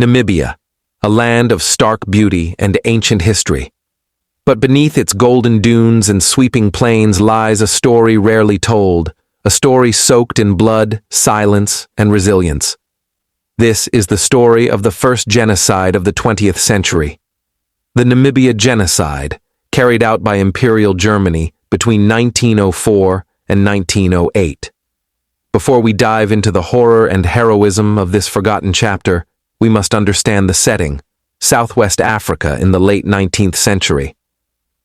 Namibia, a land of stark beauty and ancient history. But beneath its golden dunes and sweeping plains lies a story rarely told, a story soaked in blood, silence, and resilience. This is the story of the first genocide of the 20th century. The Namibia Genocide, carried out by Imperial Germany between 1904 and 1908. Before we dive into the horror and heroism of this forgotten chapter, we must understand the setting, Southwest Africa in the late 19th century.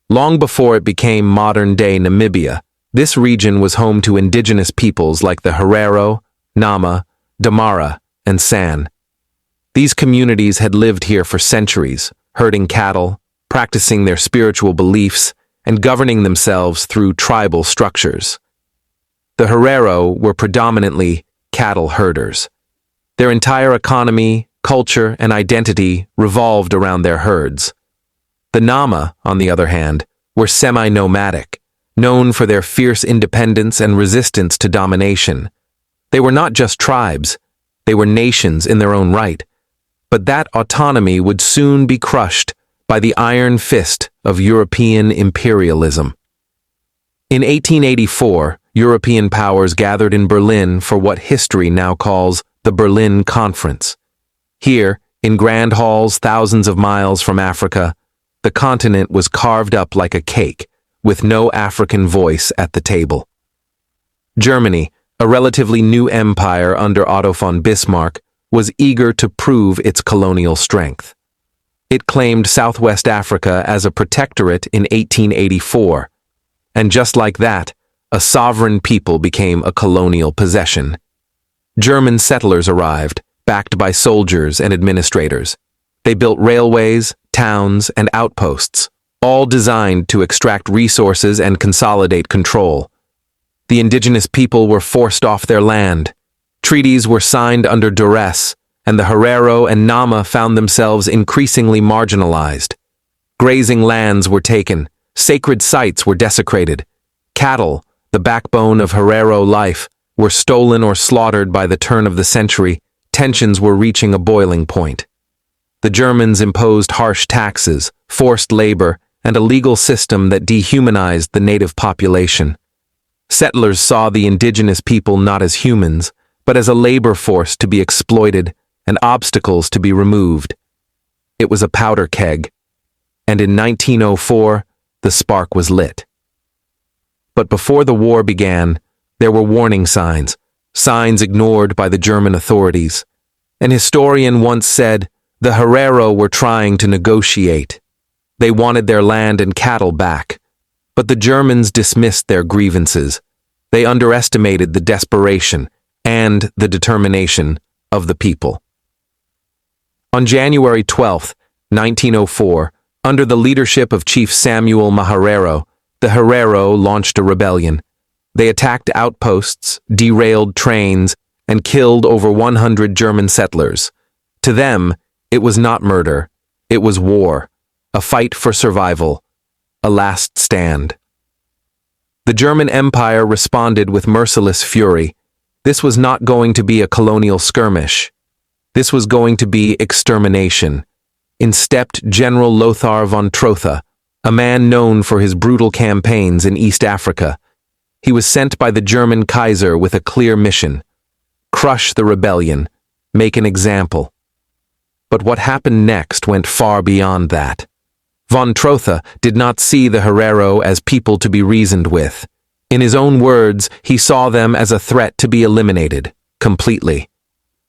Long before it became modern-day Namibia, this region was home to indigenous peoples like the Herero, Nama, Damara, and San. These communities had lived here for centuries, herding cattle, practicing their spiritual beliefs, and governing themselves through tribal structures. The Herero were predominantly cattle herders. Their entire economy, culture, and identity revolved around their herds. The Nama, on the other hand, were semi-nomadic, known for their fierce independence and resistance to domination. They were not just tribes, they were nations in their own right, but that autonomy would soon be crushed by the iron fist of European imperialism. In 1884, European powers gathered in Berlin for what history now calls the Berlin Conference. Here, in grand halls thousands of miles from Africa, the continent was carved up like a cake, with no African voice at the table. Germany, a relatively new empire under Otto von Bismarck, was eager to prove its colonial strength. It claimed Southwest Africa as a protectorate in 1884, and just like that, a sovereign people became a colonial possession. German settlers arrived, backed by soldiers and administrators. They built railways, towns, and outposts, all designed to extract resources and consolidate control. The indigenous people were forced off their land. Treaties were signed under duress, and the Herero and Nama found themselves increasingly marginalized. Grazing lands were taken, sacred sites were desecrated. Cattle, the backbone of Herero life, were stolen or slaughtered. By the turn of the century. Tensions were reaching a boiling point. The Germans imposed harsh taxes, forced labor, and a legal system that dehumanized the native population. Settlers saw the indigenous people not as humans, but as a labor force to be exploited and obstacles to be removed. It was a powder keg, and in 1904, the spark was lit. But before the war began, there were warning signs, signs ignored by the German authorities. An historian once said, the Herero were trying to negotiate. They wanted their land and cattle back, but the Germans dismissed their grievances. They underestimated the desperation and the determination of the people. On January 12, 1904, under the leadership of Chief Samuel Maharero, the Herero launched a rebellion. They attacked outposts, derailed trains, and killed over 100 German settlers. To them, it was not murder, it was war, a fight for survival, a last stand. The German Empire responded with merciless fury. This was not going to be a colonial skirmish. This was going to be extermination. In stepped General Lothar von Trotha, a man known for his brutal campaigns in East Africa. He was sent by the German Kaiser with a clear mission: crush the rebellion, make an example. But what happened next went far beyond that. Von Trotha did not see the Herero as people to be reasoned with. In his own words, he saw them as a threat to be eliminated, completely.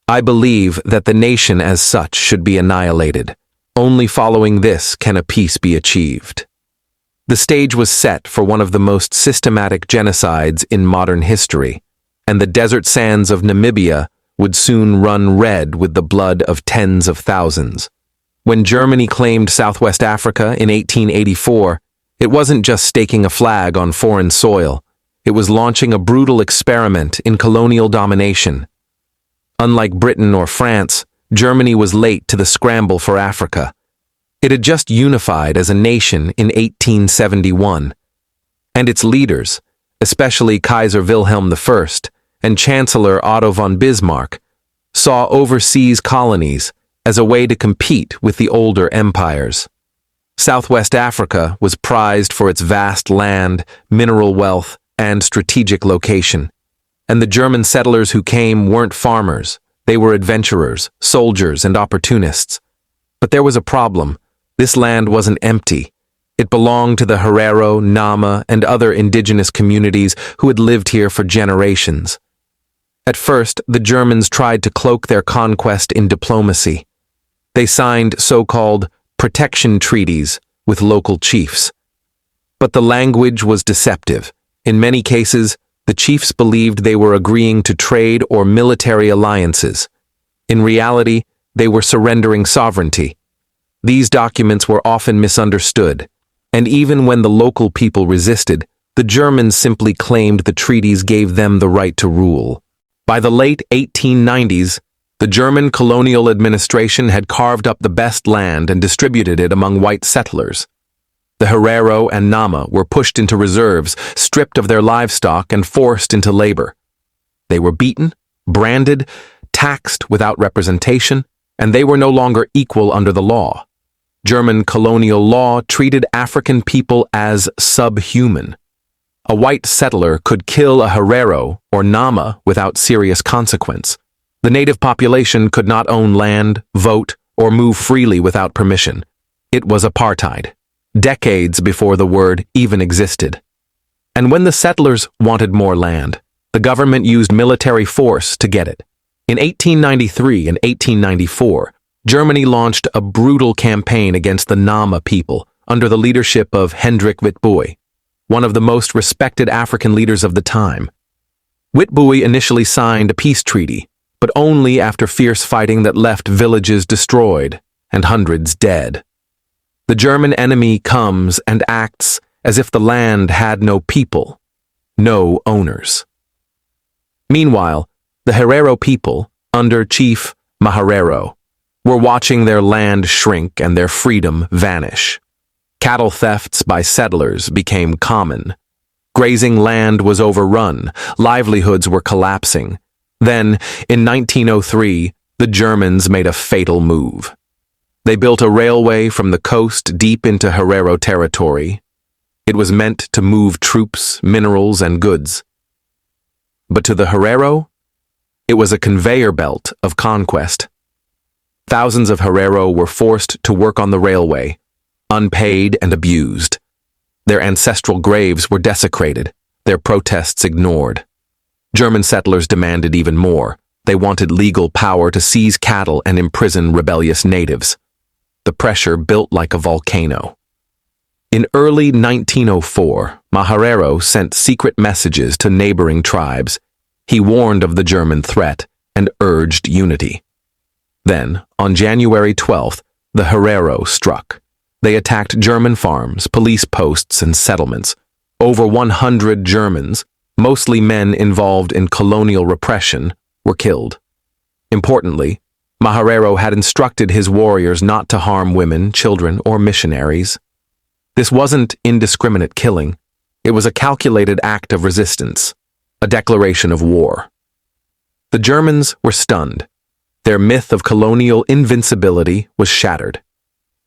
I believe that the nation as such should be annihilated. Only following this can a peace be achieved. The stage was set for one of the most systematic genocides in modern history, and the desert sands of Namibia would soon run red with the blood of tens of thousands. When Germany claimed Southwest Africa in 1884, it wasn't just staking a flag on foreign soil, it was launching a brutal experiment in colonial domination. Unlike Britain or France, Germany was late to the scramble for Africa. It had just unified as a nation in 1871, and its leaders, especially Kaiser Wilhelm I and Chancellor Otto von Bismarck, saw overseas colonies, as a way to compete with the older empires. Southwest Africa was prized for its vast land, mineral wealth, and strategic location. And the German settlers who came weren't farmers. They were adventurers, soldiers, and opportunists. But there was a problem. This land wasn't empty. It belonged to the Herero, Nama, and other indigenous communities who had lived here for generations. At first, the Germans tried to cloak their conquest in diplomacy. They signed so-called protection treaties with local chiefs. But the language was deceptive. In many cases, the chiefs believed they were agreeing to trade or military alliances. In reality, they were surrendering sovereignty. These documents were often misunderstood, and even when the local people resisted, the Germans simply claimed the treaties gave them the right to rule. By the late 1890s, the German colonial administration had carved up the best land and distributed it among white settlers. The Herero and Nama were pushed into reserves, stripped of their livestock, and forced into labor. They were beaten, branded, taxed without representation, and they were no longer equal under the law. German colonial law treated African people as subhuman. A white settler could kill a Herero or Nama without serious consequence. The native population could not own land, vote, or move freely without permission. It was apartheid, decades before the word even existed. And when the settlers wanted more land, the government used military force to get it. In 1893 and 1894, Germany launched a brutal campaign against the Nama people under the leadership of Hendrik Witbooi, one of the most respected African leaders of the time. Witbooi initially signed a peace treaty, but only after fierce fighting that left villages destroyed and hundreds dead. The German enemy comes and acts as if the land had no people, no owners. Meanwhile, the Herero people, under Chief Maharero, were watching their land shrink and their freedom vanish. Cattle thefts by settlers became common. Grazing land was overrun, livelihoods were collapsing. Then, in 1903, the Germans made a fatal move. They built a railway from the coast deep into Herero territory. It was meant to move troops, minerals, and goods. But to the Herero, it was a conveyor belt of conquest. Thousands of Herero were forced to work on the railway, unpaid and abused. Their ancestral graves were desecrated, their protests ignored. German settlers demanded even more. They wanted legal power to seize cattle and imprison rebellious natives. The pressure built like a volcano. In early 1904, Maharero sent secret messages to neighboring tribes. He warned of the German threat and urged unity. Then, on January 12th, the Herero struck. They attacked German farms, police posts, and settlements. Over 100 Germans, mostly men involved in colonial repression, were killed. Importantly, Maharero had instructed his warriors not to harm women, children, or missionaries. This wasn't indiscriminate killing. It was a calculated act of resistance, a declaration of war. The Germans were stunned. Their myth of colonial invincibility was shattered.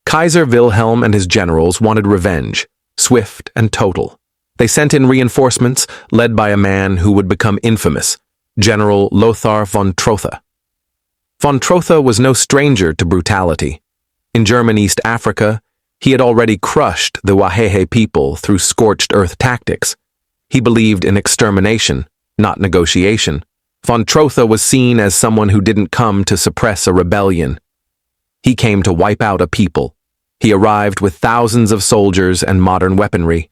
Kaiser Wilhelm and his generals wanted revenge, swift and total. They sent in reinforcements led by a man who would become infamous, General Lothar von Trotha. Von Trotha was no stranger to brutality. In German East Africa, he had already crushed the Wahehe people through scorched earth tactics. He believed in extermination, not negotiation. Von Trotha was seen as someone who didn't come to suppress a rebellion. He came to wipe out a people. He arrived with thousands of soldiers and modern weaponry.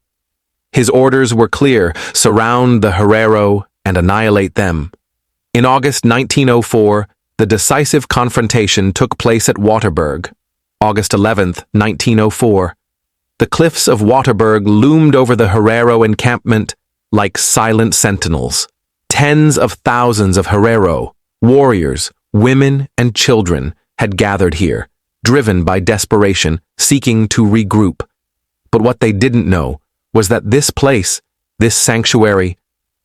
His orders were clear: surround the Herero and annihilate them. In August 1904, the decisive confrontation took place at Waterberg. August 11th, 1904. The cliffs of Waterberg loomed over the Herero encampment like silent sentinels. Tens of thousands of Herero, warriors, women, and children had gathered here, driven by desperation, seeking to regroup. But what they didn't know was that this place, this sanctuary,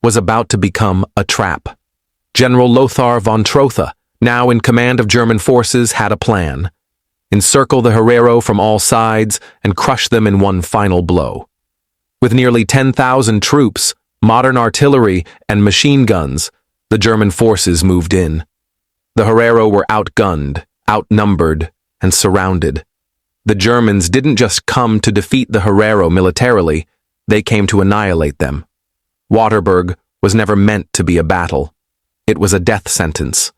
was about to become a trap. General Lothar von Trotha, now in command of German forces, had a plan: encircle the Herero from all sides and crush them in one final blow. With nearly 10,000 troops, modern artillery, and machine guns, the German forces moved in. The Herero were outgunned, outnumbered, and surrounded. The Germans didn't just come to defeat the Herero militarily, they came to annihilate them. Waterberg was never meant to be a battle. It was a death sentence.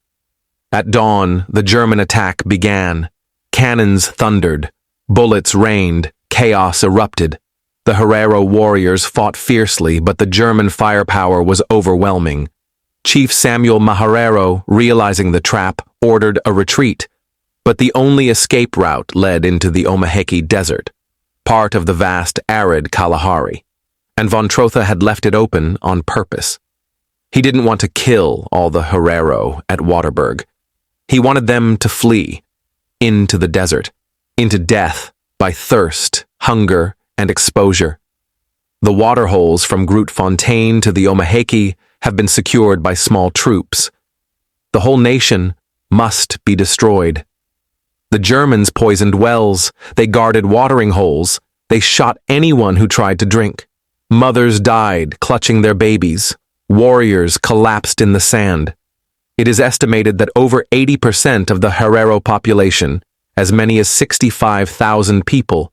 At dawn, the German attack began. Cannons thundered, bullets rained, chaos erupted. The Herero warriors fought fiercely, but the German firepower was overwhelming. Chief Samuel Maharero, realizing the trap, ordered a retreat, but the only escape route led into the Omaheke Desert, part of the vast arid Kalahari, and von Trotha had left it open on purpose. He didn't want to kill all the Herero at Waterberg. He wanted them to flee, into the desert, into death by thirst, hunger, and exposure. The waterholes from Grootfontein to the Omaheke have been secured by small troops. The whole nation must be destroyed. The Germans poisoned wells, they guarded watering holes, they shot anyone who tried to drink. Mothers died clutching their babies. Warriors collapsed in the sand. It is estimated that over 80% of the Herero population, as many as 65,000 people,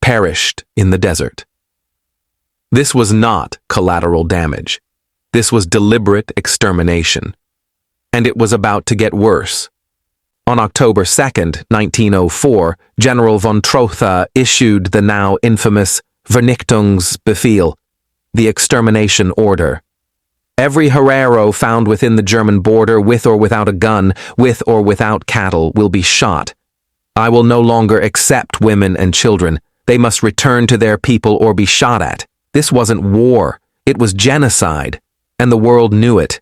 perished in the desert. This was not collateral damage. This was deliberate extermination. And it was about to get worse. On October 2nd, 1904, General von Trotha issued the now infamous Vernichtungsbefehl, the extermination order. Every Herero found within the German border with or without a gun, with or without cattle, will be shot. I will no longer accept women and children. They must return to their people or be shot at. This wasn't war. It was genocide. And the world knew it.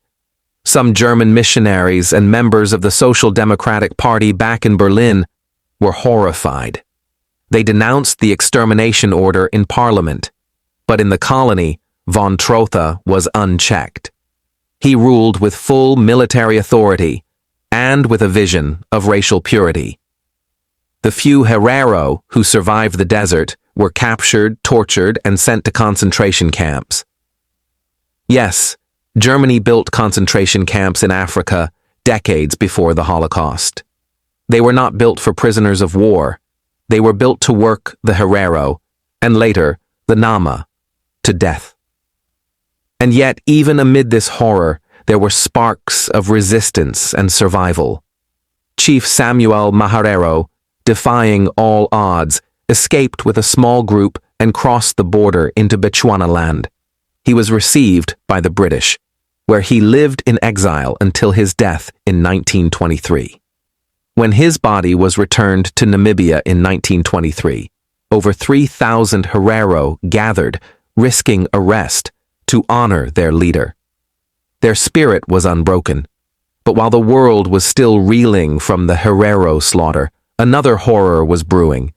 Some German missionaries and members of the Social Democratic Party back in Berlin were horrified. They denounced the extermination order in Parliament. But in the colony, von Trotha was unchecked. He ruled with full military authority and with a vision of racial purity. The few Herero who survived the desert were captured, tortured, and sent to concentration camps. Yes, Germany built concentration camps in Africa decades before the Holocaust. They were not built for prisoners of war. They were built to work the Herero, and later, the Nama, to death. And yet, even amid this horror, there were sparks of resistance and survival. Chief Samuel Maharero, defying all odds, escaped with a small group and crossed the border into Bechuanaland. He was received by the British, where he lived in exile until his death in 1923. When his body was returned to Namibia in 1923, over 3,000 Herero gathered, risking arrest, to honor their leader. Their spirit was unbroken, but while the world was still reeling from the Herero slaughter, another horror was brewing.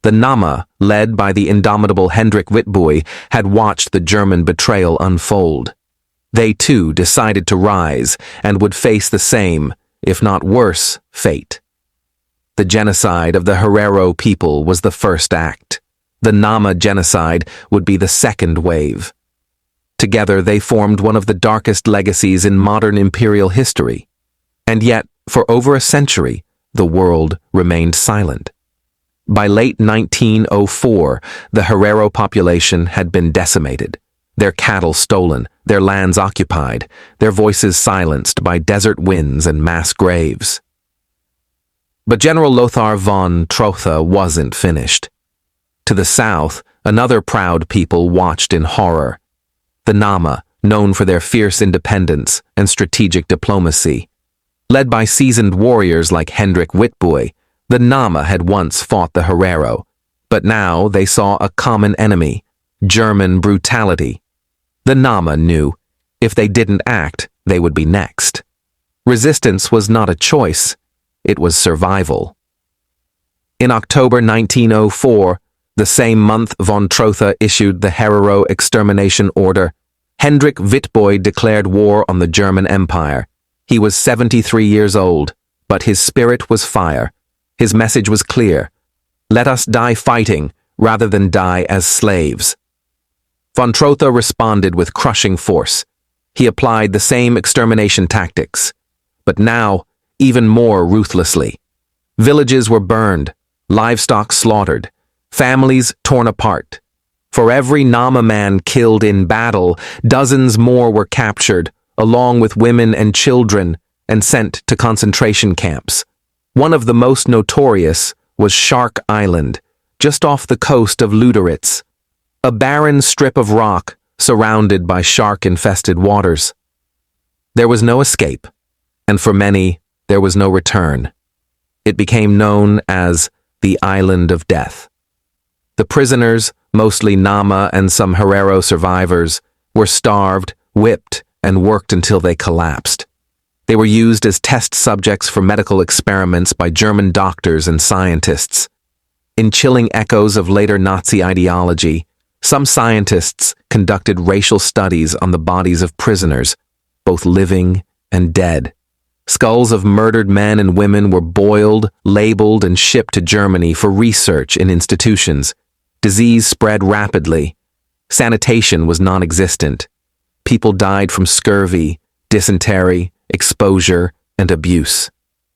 The Nama, led by the indomitable Hendrik Witbooi, had watched the German betrayal unfold. They too decided to rise and would face the same, if not worse, fate. The genocide of the Herero people was the first act. The Nama genocide would be the second wave. Together they formed one of the darkest legacies in modern imperial history. And yet, for over a century, the world remained silent. By late 1904, the Herero population had been decimated, their cattle stolen, their lands occupied, their voices silenced by desert winds and mass graves. But General Lothar von Trotha wasn't finished. To the south, another proud people watched in horror. The Nama, known for their fierce independence and strategic diplomacy. Led by seasoned warriors like Hendrik Witbooi, the Nama had once fought the Herero, but now they saw a common enemy, German brutality. The Nama knew, if they didn't act, they would be next. Resistance was not a choice, it was survival. In October 1904, the same month von Trotha issued the Herero extermination order, Hendrik Witbooi declared war on the German Empire. He was 73 years old, but his spirit was fire. His message was clear. Let us die fighting rather than die as slaves. Von Trotha responded with crushing force. He applied the same extermination tactics, but now even more ruthlessly. Villages were burned, livestock slaughtered, families torn apart. For every Nama man killed in battle, dozens more were captured, along with women and children, and sent to concentration camps. One of the most notorious was Shark Island, just off the coast of Lüderitz, a barren strip of rock surrounded by shark-infested waters. There was no escape, and for many, there was no return. It became known as the Island of Death. The prisoners, mostly Nama and some Herero survivors, were starved, whipped, and worked until they collapsed. They were used as test subjects for medical experiments by German doctors and scientists. In chilling echoes of later Nazi ideology, some scientists conducted racial studies on the bodies of prisoners, both living and dead. Skulls of murdered men and women were boiled, labeled, and shipped to Germany for research in institutions. Disease spread rapidly. Sanitation was non-existent. People died from scurvy, dysentery, exposure, and abuse.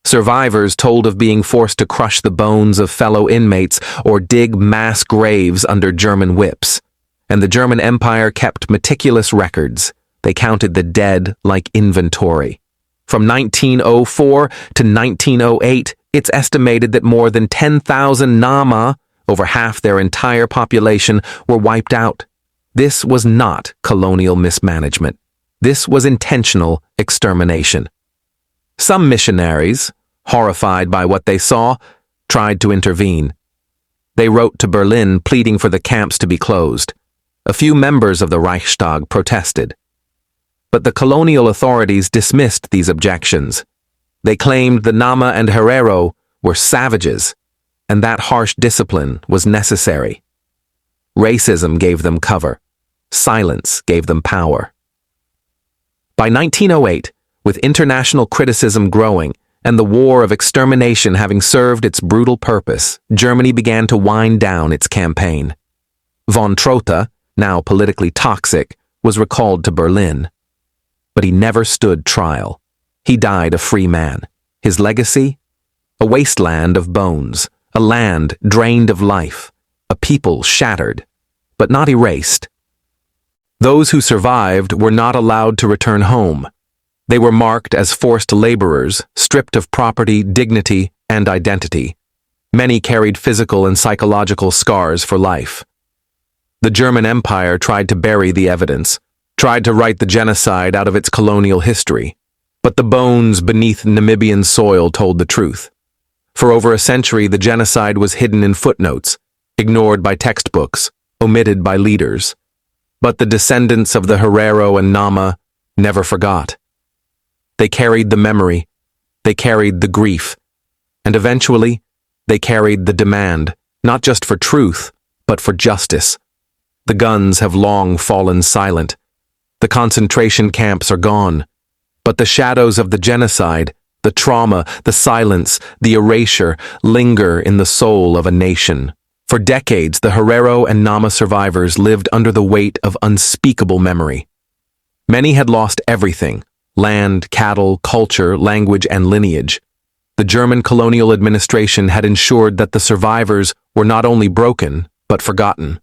Survivors told of being forced to crush the bones of fellow inmates or dig mass graves under German whips. And the German Empire kept meticulous records. They counted the dead like inventory. From 1904 to 1908, it's estimated that more than 10,000 Nama, over half their entire population, were wiped out. This was not colonial mismanagement. This was intentional extermination. Some missionaries, horrified by what they saw, tried to intervene. They wrote to Berlin pleading for the camps to be closed. A few members of the Reichstag protested. But the colonial authorities dismissed these objections. They claimed the Nama and Herero were savages, and that harsh discipline was necessary. Racism gave them cover. Silence gave them power. By 1908, with international criticism growing and the war of extermination having served its brutal purpose, Germany began to wind down its campaign. Von Trotha, now politically toxic, was recalled to Berlin. But he never stood trial. He died a free man. His legacy? A wasteland of bones, a land drained of life, a people shattered, but not erased. Those who survived were not allowed to return home. They were marked as forced laborers, stripped of property, dignity, and identity. Many carried physical and psychological scars for life. The German Empire tried to bury the evidence, tried to write the genocide out of its colonial history, but the bones beneath Namibian soil told the truth. For over a century, the genocide was hidden in footnotes, ignored by textbooks, omitted by leaders. But the descendants of the Herero and Nama never forgot. They carried the memory, they carried the grief, and eventually, they carried the demand, not just for truth, but for justice. The guns have long fallen silent. The concentration camps are gone. But the shadows of the genocide, the trauma, the silence, the erasure, linger in the soul of a nation. For decades, the Herero and Nama survivors lived under the weight of unspeakable memory. Many had lost everything: land, cattle, culture, language, and lineage. The German colonial administration had ensured that the survivors were not only broken, but forgotten.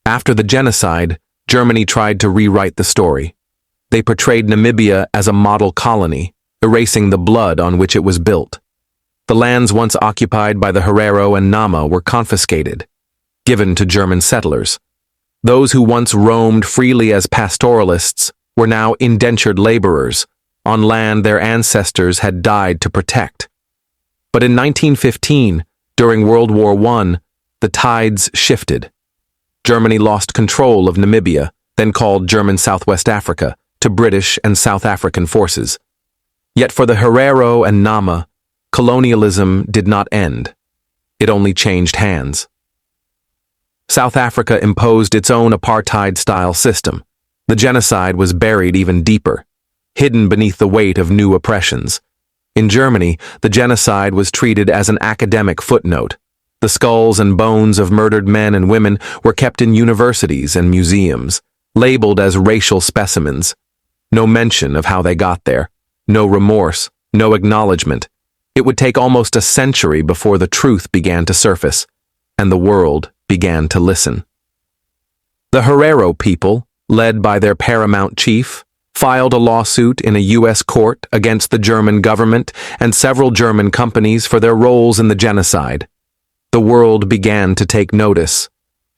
After the genocide, Germany tried to rewrite the story. They portrayed Namibia as a model colony, erasing the blood on which it was built. The lands once occupied by the Herero and Nama were confiscated, given to German settlers. Those who once roamed freely as pastoralists were now indentured laborers, on land their ancestors had died to protect. But in 1915, during World War I, the tides shifted. Germany lost control of Namibia, then called German Southwest Africa, to British and South African forces. Yet for the Herero and Nama, colonialism did not end. It only changed hands. South Africa imposed its own apartheid-style system. The genocide was buried even deeper, hidden beneath the weight of new oppressions. In Germany, the genocide was treated as an academic footnote. The skulls and bones of murdered men and women were kept in universities and museums, labeled as racial specimens. No mention of how they got there, no remorse, no acknowledgement. It would take almost a century before the truth began to surface, and the world began to listen. The Herero people, led by their paramount chief, filed a lawsuit in a U.S. court against the German government and several German companies for their roles in the genocide. The world began to take notice,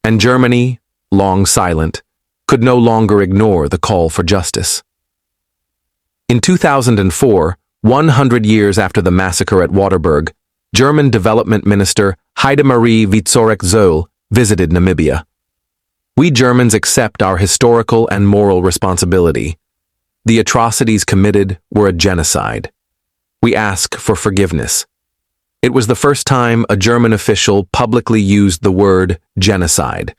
and Germany, long silent, could no longer ignore the call for justice. In 2004, 100 years after the massacre at Waterberg, German Development Minister Heidemarie Vietorek-Zoll visited Namibia. We Germans accept our historical and moral responsibility. The atrocities committed were a genocide. We ask for forgiveness. It was the first time a German official publicly used the word genocide.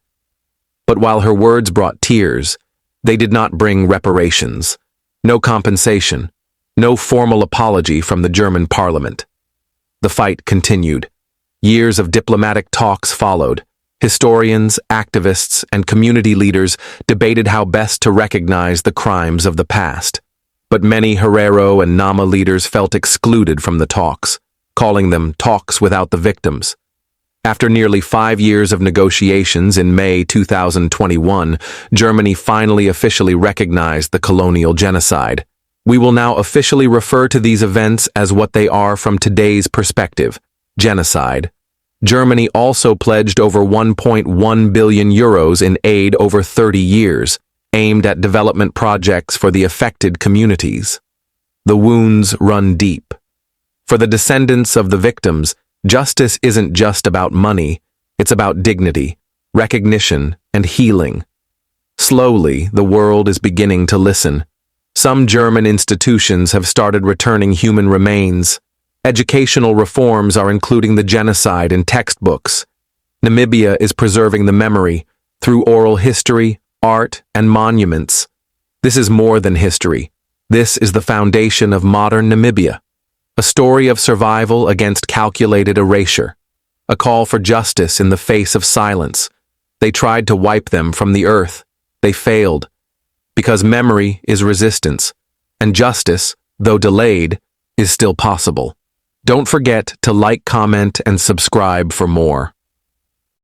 But while her words brought tears, they did not bring reparations, no compensation, no formal apology from the German parliament. The fight continued. Years of diplomatic talks followed. Historians, activists, and community leaders debated how best to recognize the crimes of the past. But many Herero and Nama leaders felt excluded from the talks, calling them talks without the victims. After nearly 5 years of negotiations in May 2021, Germany finally officially recognized the colonial genocide. We will now officially refer to these events as what they are from today's perspective: genocide. Germany also pledged over 1.1 billion euros in aid over 30 years, aimed at development projects for the affected communities. The wounds run deep. For the descendants of the victims, justice isn't just about money, it's about dignity, recognition, and healing. Slowly, the world is beginning to listen. Some German institutions have started returning human remains. Educational reforms are including the genocide in textbooks. Namibia is preserving the memory through oral history, art, and monuments. This is more than history. This is the foundation of modern Namibia. A story of survival against calculated erasure. A call for justice in the face of silence. They tried to wipe them from the earth. They failed. Because memory is resistance, and justice, though delayed, is still possible. Don't forget to like, comment, and subscribe for more.